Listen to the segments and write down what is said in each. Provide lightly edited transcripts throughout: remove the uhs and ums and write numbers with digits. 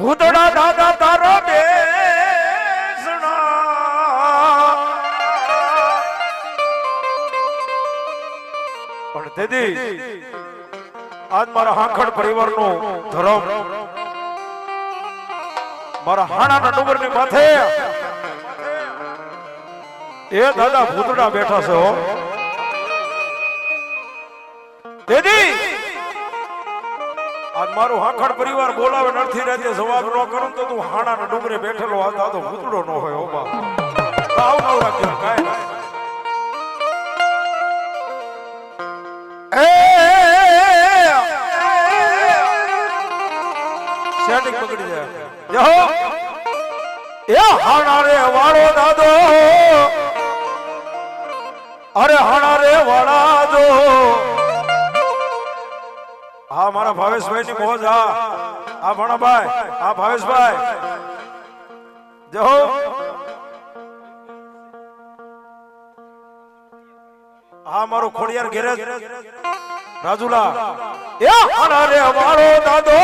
ભૂતડા દાદા તારો બેસણા પણ દીદી આજ મારા હાંખડ પરિવારનો ધર્મ મારા હાણાના ડુંગરની માથે એ દાદા ભૂતડા બેઠા છે હો દીદી આજ મારું હાંખડ પરિવાર બોલાવે નથી રહેતે જવાબ ન કરું તો તું હાણાના ડુંગરે બેઠેલો આ તો ભૂતડો ન હોય હો બા આવ ન રાખજો કાઈ સેટિંગ પકડી જાય યો એ હાણા રે વાળો દાદો અરે હાણા રે વાળા દો હા મારા ભાવેશભાઈ ની મોજ હા ભણાભાઈ હા ભાવેશભાઈ જો હા મારો ખોડિયાર ગેરેજ રાજુલા એ હાણા રે વાળો દાદો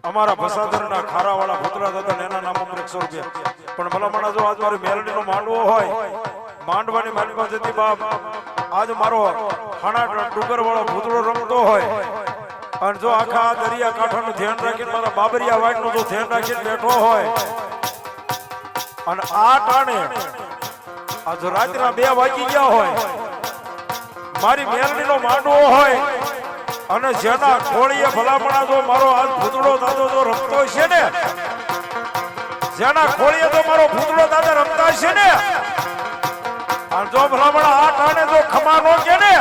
અમારા ભસાદરના ખારાવાળા ભૂતરા દાદા એના નામ ઉપર 100 રૂપિયા પણ ભલામણા જો આજ મારી મેલડીનો માંડવો હોય માંડવાની માલિકા જતી બાપ આજ મારો ખાણા ડુંગર વાળો ભૂતરો રમતો હોય અને જો આખા દરિયા કાંઠાનું ધ્યાન રાખીને મારા બાબરિયા વાટનું જો ધ્યાન રાખીને બેઠો હોય અને આ ટાણે આ જો રાત્રિના 2 વાગી ગયા હોય મારી મેલડીનો માંડવો હોય અને જેના ખોળીએ ભલામણા જો મારો આજ ભૂતડો દાદો જો રમતો છે ને જેના ખોળીએ તો મારો ભૂતડો દાદા રમતા છે ને અને જો ભલામણા આ ટાણે જો ખમા નો કે ને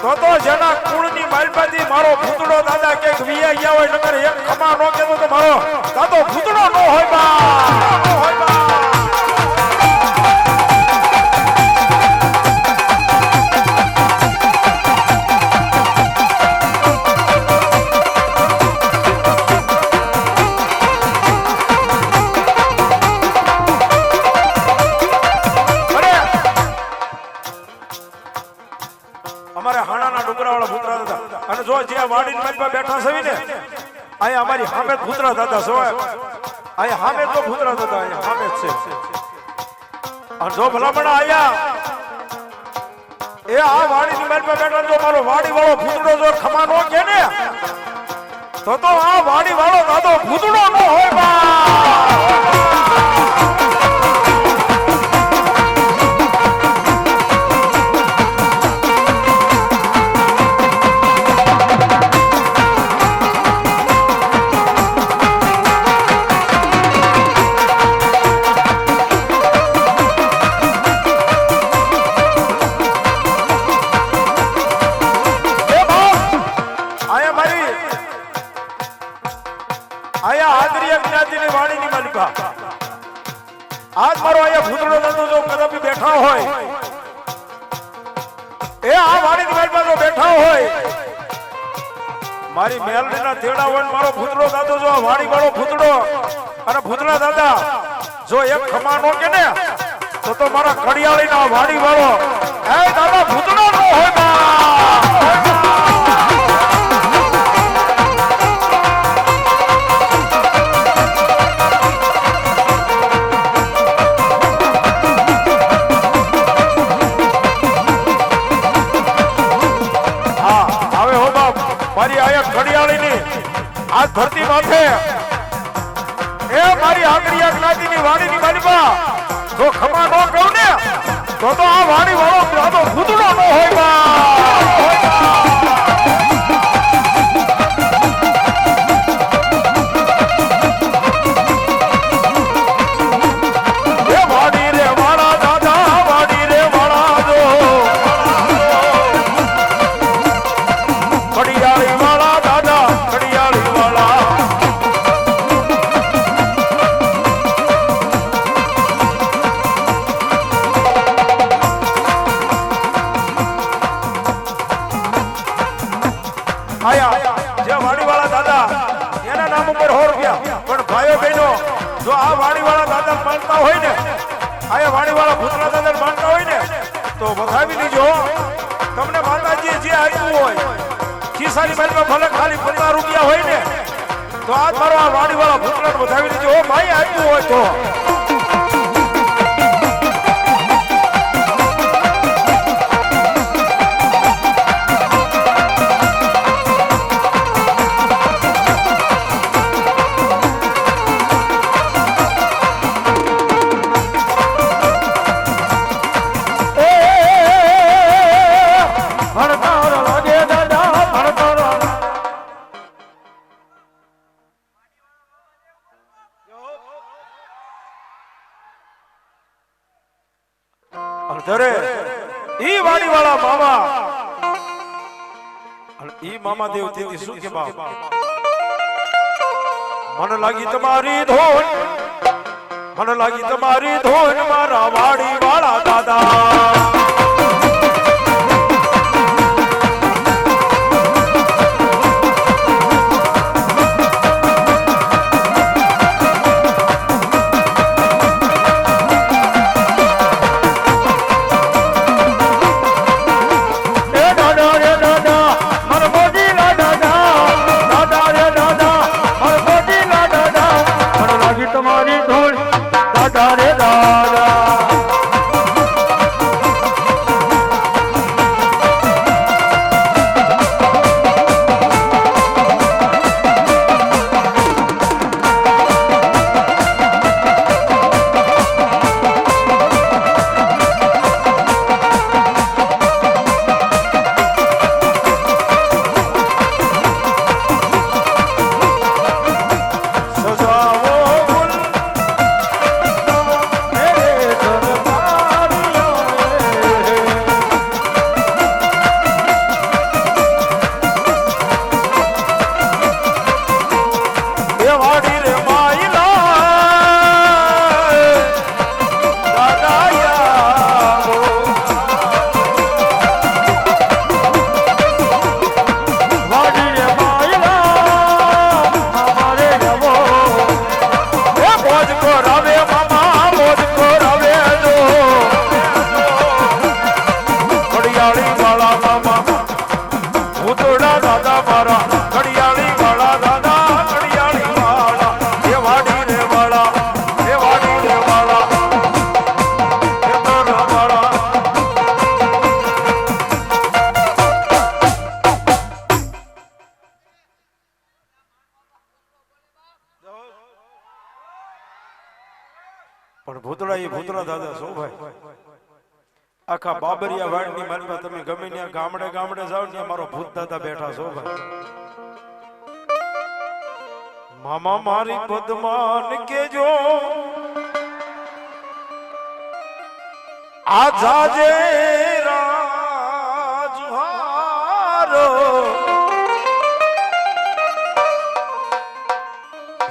તો જેના કુળની માલપાથી મારો ભૂતડો દાદા કે વિયા ગયા હોય નકર એક ખમા નો કે તો મારો દાદો ભૂતડો નો હોય બા વાડીની માલપા બેઠા છે ને અહીંયા અમારી સામે ભૂતરા દાદા છો અહીંયા સામે તો ભૂતરા દાદા અહીંયા સામે છે અને જો ભલામણા આયા એ આ વાડીની માલપા બેઠા જો મારો વાડી વાળો ભૂતડો જો ખમા નો કે ને તો આ વાડી વાળો દાદો ભૂતડો નો હોય બા આજ મારો અહીંયા ભૂતડો દાદો જો કદાપી બેઠા હોય એ આ વાડીની માલપા જો બેઠા હોય મારી મેલડીના તેડા હોય મારો ભૂતડો દાદો જો આ વાડી વાળો ભૂતડો અને ભૂતડા દાદા જો એક ખમા નો કે ને તો મારા કડિયાળીના વાડી વાળો એ દાદા ભૂતડો નો હોય બા મારી આયા ઘડિયાળીની આ ધરતી માથે એ મારી આગળિયા જ્ઞાતિની વાડીની માલિકા જો ખમા નો કહું ને તો આ વાડી વાળો ભૂતડો ન હોય બા વાળા ભૂતરા દાદા માનતા હોય ને તો વધાવી લીજો તમને માતાજી જે આપ્યું હોય ખિસ્સાની બાજુમાં ભલે ખાલી 50 રૂપિયા હોય ને તો આજ મારો આ વાડી વાળા ભૂતરાને વધાવી લીજો ભાઈ આપ્યું હોય તો ઈ વાડી વાળા મામા ઈ મામા દેવ તેથી શું કે બાપ મને લાગી તમારી ધોન મારા વાડી વાળા દાદા પણ ભૂતળા દાદા શું ભાઈ આખા બાબરિયા વાડની માલમાં તમે ગમે ત્યાં ગામડે ગામડે જાવ ત્યાં મારો ભૂત દાદા બેઠા છો ભાઈ મામા મારી પદ્માન કેજો આ જાજે રાજહારો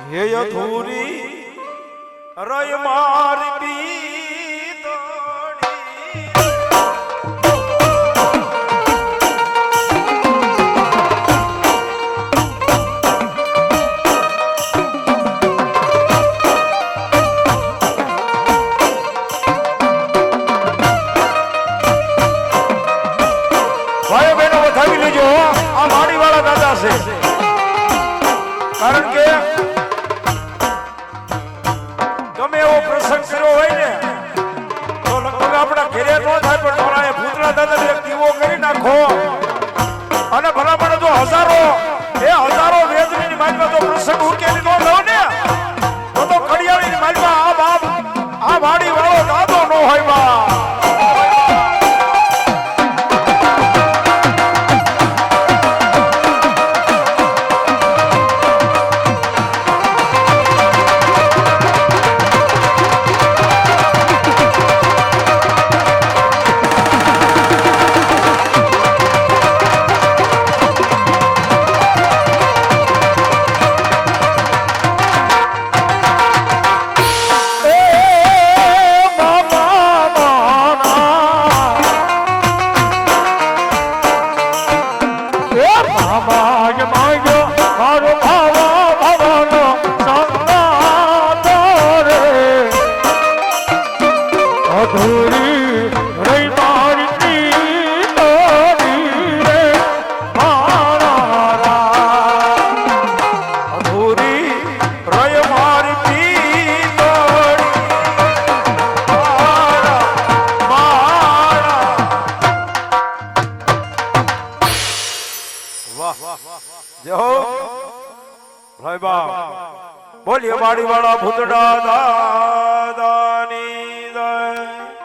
હે અધૂરી રય મારી પીતળી ભાઈઓ બહેનો વધાવી લેજો આ વાડી વાળા દાદા છે કારણ કે પ્રસંગ કર્યો હોય ને તો લગભગ આપણા ઘરે ન થાય પણ તમારા ભૂતળા દાદા એક દીવો કરી નાખો અને ભલામણ જો હજારો વેદની માલમાં તો પ્રસંગ ઉકેલી ન લો ને તો કડિયાળીની માલમાં આ વાડી વાળો દાદો ન હોય બા જય હો ભાઈ બા બોલીએ વાડી વાળા ભૂતડા દા